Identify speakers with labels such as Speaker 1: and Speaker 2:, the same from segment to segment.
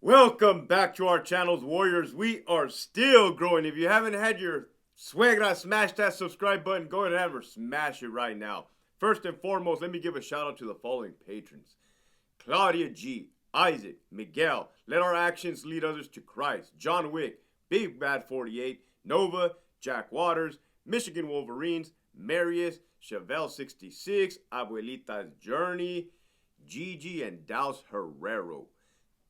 Speaker 1: Welcome back to our channels, Warriors. We are still growing. If you haven't had your swagger, smash that subscribe button. Go ahead and smash it right now. First and foremost, let me give a shout out to the following patrons: Claudia Gee, Isaac, Miguel, Let Our Actions Lead Others to Christ, Jon Wick, Big Bad 48, Nova, Jack Waters, Michigan Wolverines, Marius, Chevelle 66, Abuelitas Journey, GiGi, and DAUSHERRERO.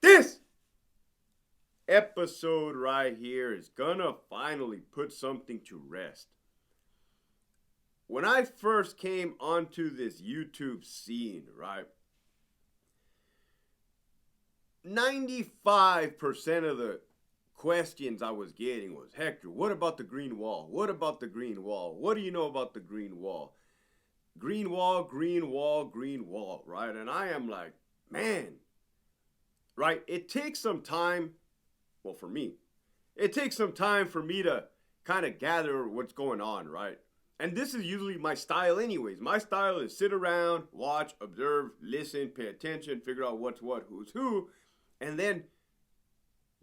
Speaker 1: This episode right here is gonna finally put something to rest. When I first came onto this YouTube scene, right, 95% of the questions I was getting was, Hector, what about the green wall? What about the green wall? What do you know about the green wall? Green wall, green wall, green wall, right? And I am like, man, right? It takes some time. Well, for me, it takes some time for me to kind of gather what's going on, right? And this is usually my style anyways. My style is sit around, watch, observe, listen, pay attention, figure out what's what, who's who. And then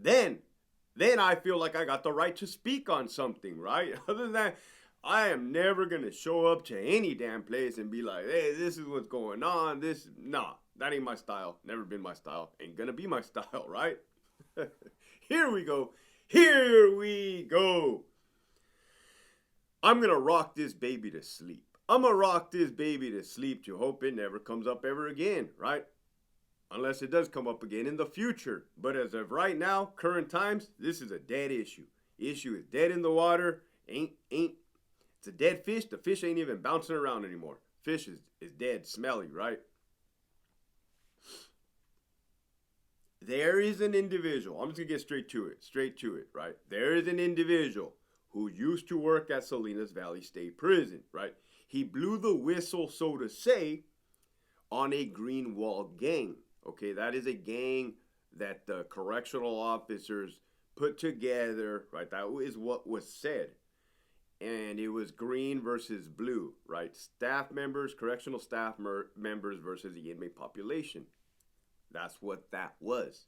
Speaker 1: I feel like I got the right to speak on something, right? Other than that, I am never going to show up to any damn place and be like, hey, this is what's going on. Nah, that ain't my style. Never been my style. Ain't going to be my style, right? Here we go. Here we go. I'm going to rock this baby to sleep. I'm going to rock this baby to sleep to hope it never comes up ever again, right? Unless it does come up again in the future. But as of right now, current times, this is a dead issue. Issue is dead in the water. It's a dead fish. The fish ain't even bouncing around anymore. Fish is dead, smelly, right? There is an individual, I'm just going to get straight to it, right? There is an individual who used to work at Salinas Valley State Prison, right? He blew the whistle, so to say, on a green wall gang, okay? That is a gang that the correctional officers put together, right? That is what was said. And it was green versus blue, right? Staff members, correctional staff members versus the inmate population. That's what that was.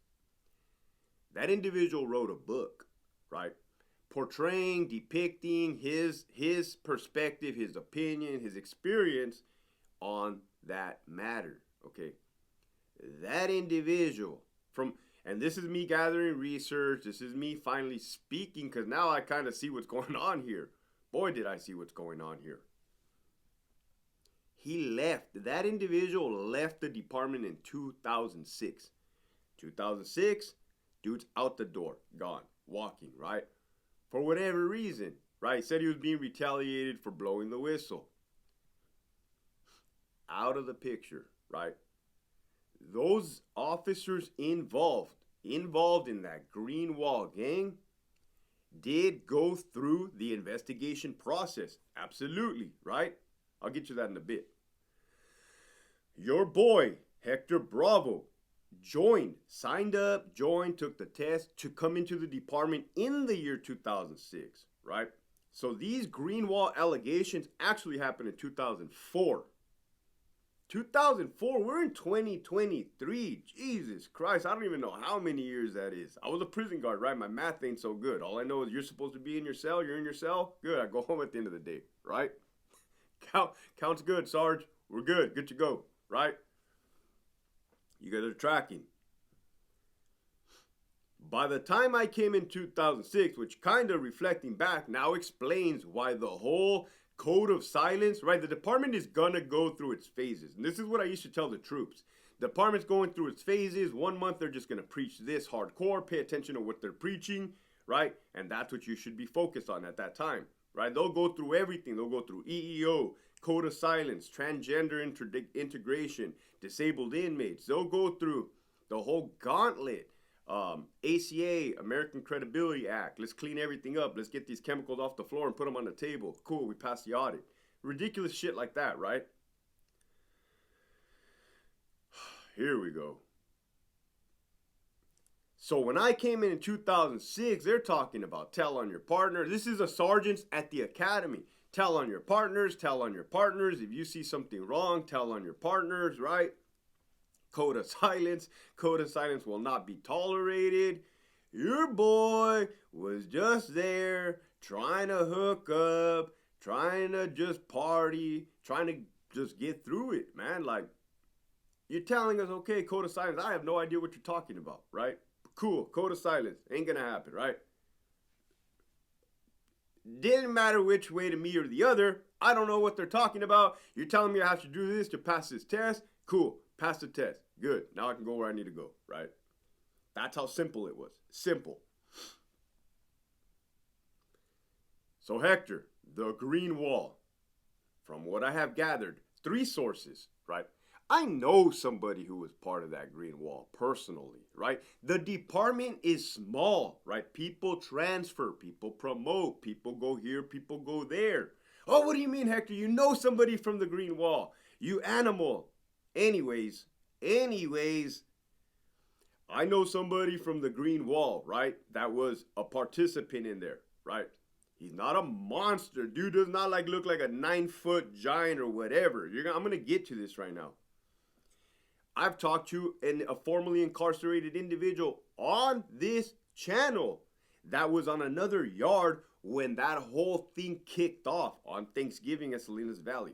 Speaker 1: That individual wrote a book, right? Portraying, depicting his perspective, his opinion, his experience on that matter, okay? That individual and this is me gathering research, this is me finally speaking, because now I kind of see what's going on here. Boy, did I see what's going on here. He left. That individual left the department in 2006. 2006, dude's out the door, gone, walking, right? For whatever reason, right? He said he was being retaliated for blowing the whistle. Out of the picture, right? Those officers involved in that green wall gang did go through the investigation process. Absolutely, right? I'll get you that in a bit. Your boy, Hector Bravo, signed up, took the test to come into the department in the year 2006, right? So these green wall allegations actually happened in 2004. 2004, we're in 2023. Jesus Christ, I don't even know how many years that is. I was a prison guard, right? My math ain't so good. All I know is you're supposed to be in your cell. You're in your cell. Good, I go home at the end of the day, right? Counts good, Sarge. We're good. Good to go, right? You guys are tracking. By the time I came in 2006, which kind of reflecting back now explains why the whole code of silence, right? The department is going to go through its phases. And this is what I used to tell the troops. The department's going through its phases. 1 month, they're just going to preach this hardcore. Pay attention to what they're preaching, right? And that's what you should be focused on at that time, right? They'll go through everything. They'll go through EEO, code of silence, transgender integration, disabled inmates. They'll go through the whole gauntlet. ACA, American Credibility Act. Let's clean everything up. Let's get these chemicals off the floor and put them on the table. Cool, we passed the audit. Ridiculous shit like that, right? Here we go. So when I came in 2006, they're talking about tell on your partner. This is a sergeants at the academy. Tell on your partners, tell on your partners. If you see something wrong, tell on your partners, right? Code of silence. Code of silence will not be tolerated. Your boy was just there trying to hook up, trying to just party, trying to just get through it, man. Like, you're telling us, okay, code of silence. I have no idea what you're talking about, right? Cool, code of silence. Ain't gonna happen, right? Didn't matter which way to me or the other. I don't know what they're talking about. You're telling me I have to do this to pass this test. Cool, pass the test. Good, now I can go where I need to go, right? That's how simple it was. Simple. So Hector, the green wall. From what I have gathered, 3 sources, right? I know somebody who was part of that green wall personally, right? The department is small, right? People transfer, people promote, people go here, people go there. Oh, what do you mean, Hector? You know somebody from the green wall. You animal. Anyways, I know somebody from the green wall, right? That was a participant in there, right? He's not a monster. Dude does not look like a 9-foot giant or whatever. I'm going to get to this right now. I've talked to a formerly incarcerated individual on this channel that was on another yard when that whole thing kicked off on Thanksgiving at Salinas Valley.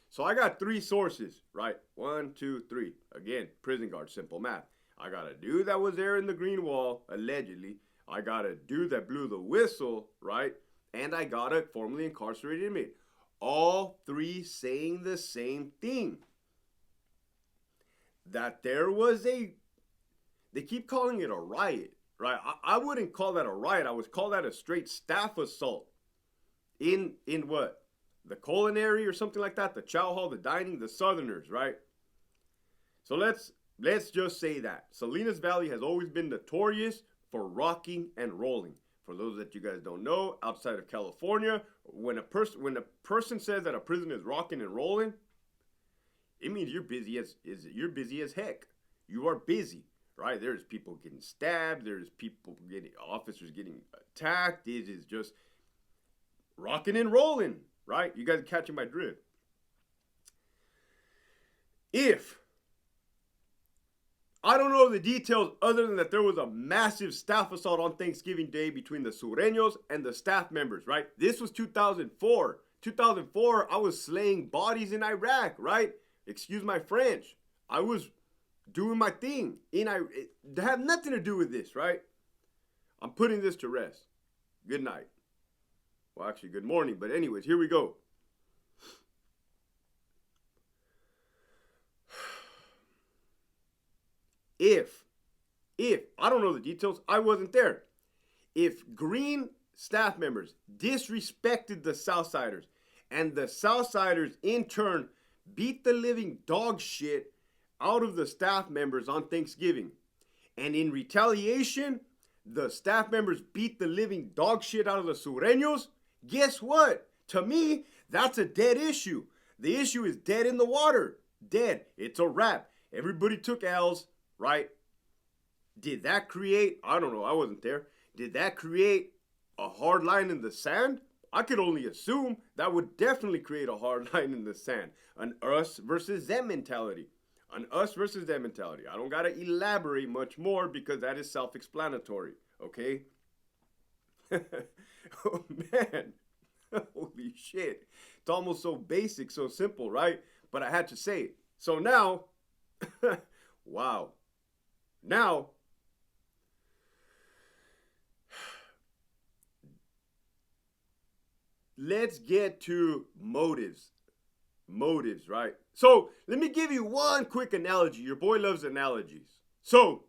Speaker 1: So I got 3 sources, right? 1, 2, 3. Again, prison guard, simple math. I got a dude that was there in the green wall, allegedly. I got a dude that blew the whistle, right? And I got a formerly incarcerated inmate. All 3 saying the same thing. That there was they keep calling it a riot, right? I wouldn't call that a riot. I would call that a straight staff assault. In what? The culinary or something like that? The chow hall, the dining, the Southerners, right? So let's just say that. Salinas Valley has always been notorious for rocking and rolling. For those that you guys don't know, outside of California, when a person says that a prison is rocking and rolling, it means you're busy as heck. You are busy, right? There's people getting stabbed. There's officers getting attacked. It is just rocking and rolling, right? You guys are catching my drift. I don't know the details other than that there was a massive staff assault on Thanksgiving Day between the Sureños and the staff members, right? This was 2004. 2004, I was slaying bodies in Iraq, right? Excuse my French. I was doing my thing. It had nothing to do with this, right? I'm putting this to rest. Good night. Well, actually, good morning. But anyways, here we go. If, I don't know the details, I wasn't there. If green staff members disrespected the Southsiders and the Southsiders in turn beat the living dog shit out of the staff members on Thanksgiving, and in retaliation, the staff members beat the living dog shit out of the Sureños, guess what? To me, that's a dead issue. The issue is dead in the water. Dead. It's a wrap. Everybody took L's, right? Did that create, I don't know, I wasn't there. Did that create a hard line in the sand? I could only assume that would definitely create a hard line in the sand. An us versus them mentality. An us versus them mentality. I don't got to elaborate much more because that is self-explanatory, okay? Oh, man. Holy shit. It's almost so basic, so simple, right? But I had to say it. So now, wow. Now, let's get to motives. Motives, right? So, let me give you one quick analogy. Your boy loves analogies. So,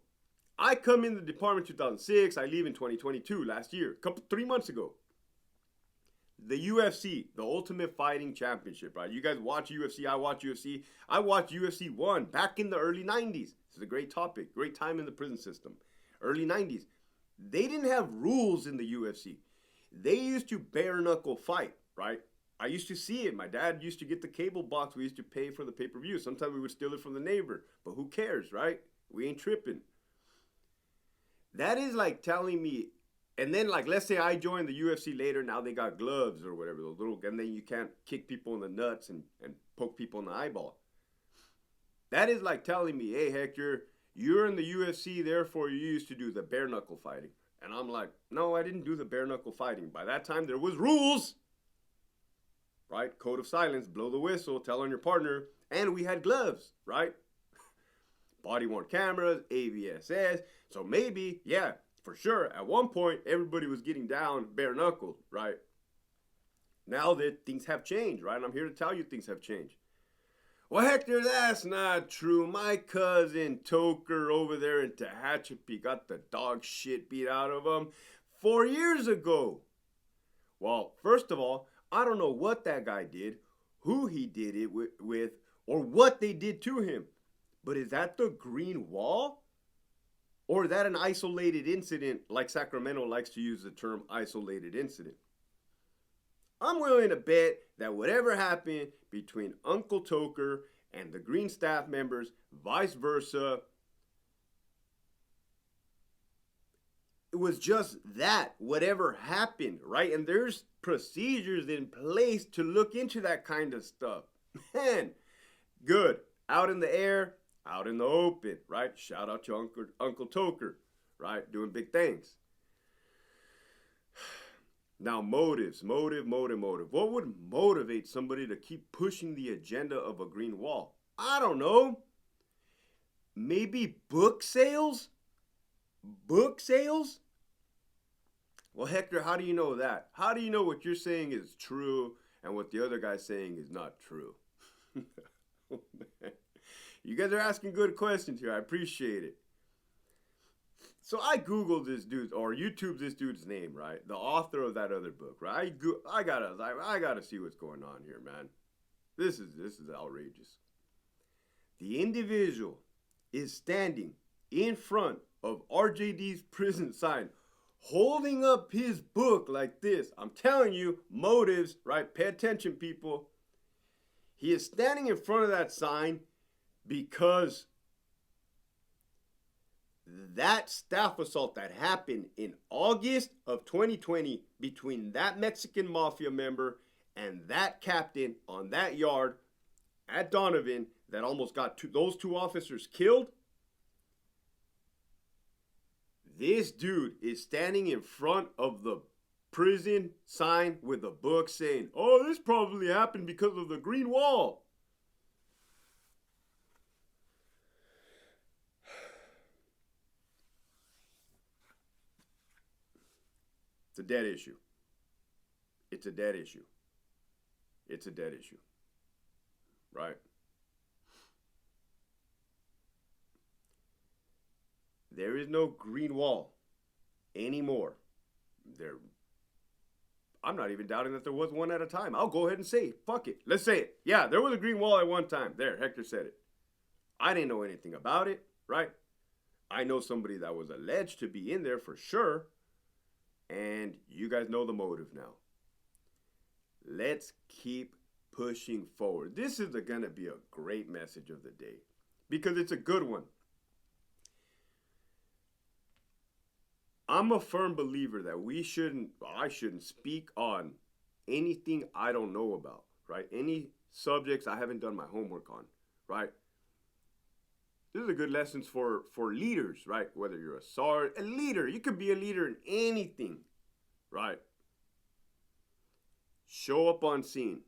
Speaker 1: I come in the department 2006. I leave in 2022, last year, 3 months ago. The UFC, the Ultimate Fighting Championship, right? You guys watch UFC. I watch UFC. I watched UFC 1 back in the early 90s. This is a great topic. Great time in the prison system. Early 90s. They didn't have rules in the UFC. They used to bare knuckle fight, right? I used to see it. My dad used to get the cable box. We used to pay for the pay-per-view. Sometimes we would steal it from the neighbor. But who cares, right? We ain't tripping. That is like telling me, and then like let's say I joined the UFC later. Now they got gloves or whatever, those little, and then you can't kick people in the nuts and poke people in the eyeball. That is like telling me, hey, Hector, you're in the UFC, therefore you used to do the bare knuckle fighting. And I'm like, no, I didn't do the bare knuckle fighting. By that time, there was rules, right? Code of silence, blow the whistle, tell on your partner, and we had gloves, right? Body-worn cameras, AVSS. So maybe, yeah, for sure, at one point, everybody was getting down bare knuckled, right? Now that things have changed, right? And I'm here to tell you things have changed. Well, Hector, that's not true. My cousin Toker over there in Tehachapi got the dog shit beat out of him 4 years ago. Well, first of all, I don't know what that guy did, who he did it with, or what they did to him. But is that the green wall? Or is that an isolated incident, like Sacramento likes to use the term isolated incident? I'm willing to bet that whatever happened between Uncle Toker and the Green staff members, vice versa, it was just that, whatever happened, right? And there's procedures in place to look into that kind of stuff. Man, good. Out in the air, out in the open, right? Shout out to Uncle Toker, right? Doing big things. Now, motives, motive. What would motivate somebody to keep pushing the agenda of a green wall? I don't know. Maybe book sales? Book sales? Well, Hector, how do you know that? How do you know what you're saying is true and what the other guy's saying is not true? Oh, man. You guys are asking good questions here. I appreciate it. So I Googled this dude, or YouTubed this dude's name, right? The author of that other book, right? I gotta see what's going on here, man. This is outrageous. The individual is standing in front of RJD's prison sign, holding up his book like this. I'm telling you, motives, right? Pay attention, people. He is standing in front of that sign because that staff assault that happened in August of 2020 between that Mexican mafia member and that captain on that yard at Donovan that almost got those two officers killed. This dude is standing in front of the prison sign with a book saying, oh, this probably happened because of the green wall. It's a dead issue. It's a dead issue. It's a dead issue. Right? There is no green wall anymore. I'm not even doubting that there was one at a time. I'll go ahead and say it. Fuck it. Let's say it. Yeah, there was a green wall at one time. There, Hector said it. I didn't know anything about it, right? I know somebody that was alleged to be in there for sure. And you guys know the motive now. Let's keep pushing forward. This is going to be a great message of the day because it's a good one. I'm a firm believer that I shouldn't speak on anything I don't know about, right? Any subjects I haven't done my homework on, right? This is a good lessons for leaders, right? Whether you're a leader, you could be a leader in anything, right? Show up on scene.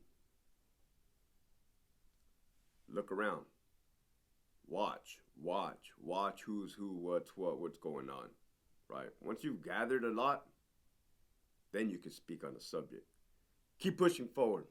Speaker 1: Look around. Watch who's who, what's going on, right? Once you've gathered a lot, then you can speak on the subject. Keep pushing forward.